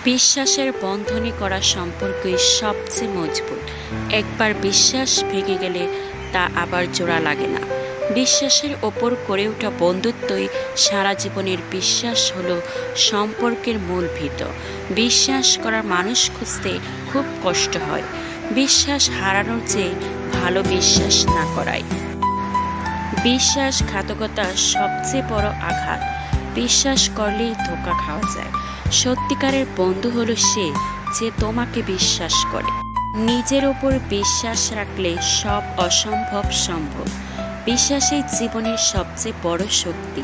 বিশ্বাসের বন্ধনে করা সম্পর্কই সবচেয়ে মজবুত। একবার বিশ্বাস ভেঙে গেলে তা আবার জোড়া লাগে না। বিশ্বাসের ওপর গড়ে ওঠা বন্ধুত্বই সারা জীবনের। বিশ্বাস হলো সম্পর্কের মূল ভিত। বিশ্বাস করার মানুষ খুঁজতে খুব কষ্ট হয়। বিশ্বাস হারানোর চেয়ে ভালো বিশ্বাস না করাই। বিশ্বাসঘাতকতার সবচেয়ে বড় আঘাত। বিশ্বাস করলেই ধোঁকা খাওয়া যায়। সত্যিকারের বন্ধু হলো সে যে তোমাকে বিশ্বাস করে। নিজের ওপর বিশ্বাস রাখলে সব অসম্ভব সম্ভব। বিশ্বাসই জীবনের সবচেয়ে বড় শক্তি।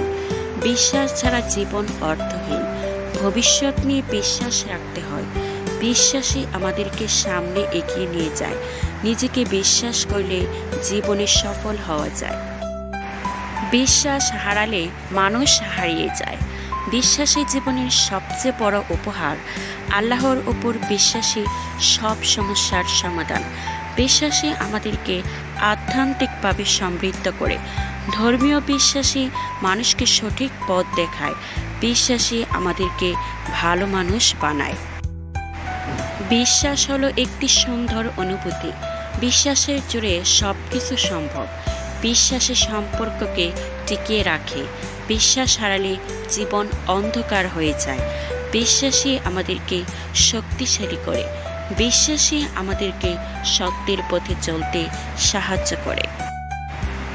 বিশ্বাস ছাড়া জীবন অর্থহীন। ভবিষ্যৎ নিয়ে বিশ্বাস রাখতে হয়। বিশ্বাসই আমাদেরকে সামনে এগিয়ে নিয়ে যায়। নিজেকে বিশ্বাস করলে জীবনে সফল হওয়া যায়। বিশ্বাস হারালে মানুষ হারিয়ে যায়। বিশ্বাসই জীবনের সবচেয়ে বড় উপহার। আল্লাহর উপর বিশ্বাসই সব সমস্যার সমাধান। বিশ্বাসই আমাদেরকে আধ্যাত্মিকভাবে সমৃদ্ধ করে। ধর্মীয় বিশ্বাসই মানুষকে সঠিক পথ দেখায়। বিশ্বাসই আমাদেরকে ভালো মানুষ বানায়। বিশ্বাস হলো একটি সুন্দর অনুভূতি। বিশ্বাসের জোরে সব কিছু সম্ভব। বিশ্বাসের সম্পর্ককে টিকিয়ে রাখে। বিশ্বাস হারালে জীবন অন্ধকার হয়ে যায়। বিশ্বাসই আমাদেরকে শক্তিশালী করে। বিশ্বাসই আমাদেরকে সত্যের পথে চলতে সাহায্য করে।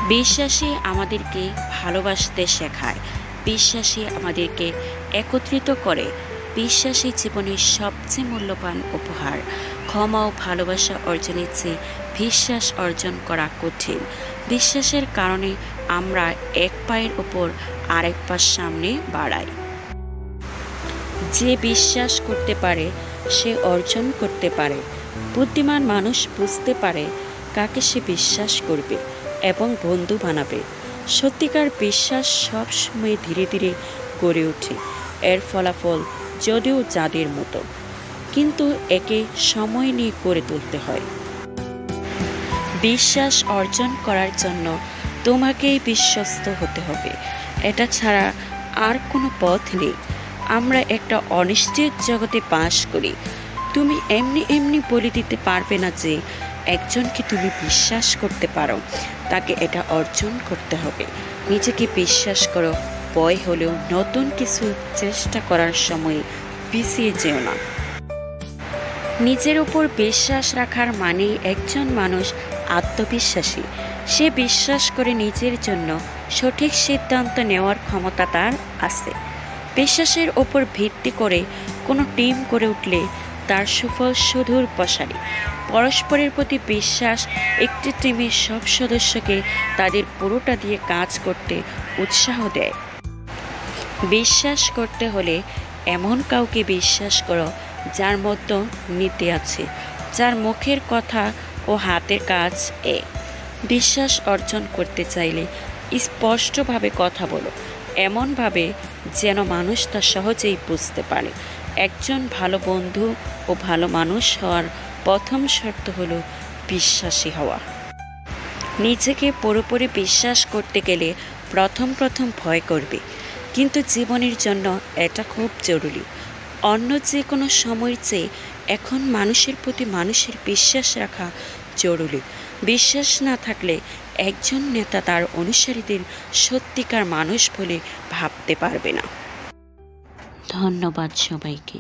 বিশ্বাসই আমাদেরকে ভালোবাসতে শেখায়। বিশ্বাসই আমাদেরকে একত্রিত করে। বিশ্বাসই জীবনের সবচেয়ে মূল্যবান উপহার। ক্ষমা ও ভালোবাসা অর্জনের চেয়ে বিশ্বাস অর্জন করা কঠিন। বিশ্বাসের কারণে আমরা এক পায়ের ওপর আরেক পা সামনে বাড়াই। যে বিশ্বাস করতে পারে সে অর্জন করতে পারে। বুদ্ধিমান মানুষ বুঝতে পারে কাকে সে বিশ্বাস করবে এবং বন্ধু বানাবে। সত্যিকার বিশ্বাস সবসময় ধীরে ধীরে গড়ে ওঠে। এর ফলাফল যদিও জাদুর মতো, কিন্তু একে সময় নিয়ে গড়ে তুলতে হয়। বিশ্বাস অর্জন করার জন্য তোমাকেই বিশ্বস্ত হতে হবে। এটা ছাড়া আর কোনো পথ নেই। আমরা একটা অনিশ্চিত জগতে বাস করি। তুমি এমনি এমনি বলে দিতে পারবে না যে একজনকে তুমি বিশ্বাস করতে পারো। তাকে এটা অর্জন করতে হবে। নিজেকে বিশ্বাস করো। ভয় হলেও নতুন কিছু চেষ্টা করার সময় পিছিয়ে যেও না। নিজের উপর বিশ্বাস রাখার মানে একজন মানুষ আত্মবিশ্বাসী। সে বিশ্বাস করে নিজের জন্য সঠিক সিদ্ধান্ত নেওয়ার ক্ষমতা তার আছে। বিশ্বাসের ওপর ভিত্তি করে কোনো টিম গড়ে উঠলে তার সুফল সুদূর প্রসারী। পরস্পরের প্রতি বিশ্বাস একটি টিমের সব সদস্যকে তাদের পুরোটা দিয়ে কাজ করতে উৎসাহ দেয়। বিশ্বাস করতে হলে এমন কাউকে বিশ্বাস করো যার মতো নীতি আছে, যার মুখের কথা ও হাতের কাজ এক। বিশ্বাস অর্জন করতে চাইলে স্পষ্টভাবে কথা বলো, এমনভাবে যেন মানুষ তা সহজেই বুঝতে পারে। একজন ভালো বন্ধু ও ভালো মানুষ হওয়ার প্রথম শর্ত হলো বিশ্বাসী হওয়া। নিজেকে পুরোপুরি বিশ্বাস করতে গেলে প্রথম ভয় করবে, কিন্তু জীবনের জন্য এটা খুব জরুরি। অন্য যে কোনো সময়ের চেয়ে এখন মানুষের প্রতি মানুষের বিশ্বাস রাখা জরুরি। বিশ্বাস না থাকলে একজন নেতা তার অনুসারীদের সত্যিকার মানুষ বলে ভাবতে পারবে না। ধন্যবাদ সবাইকে।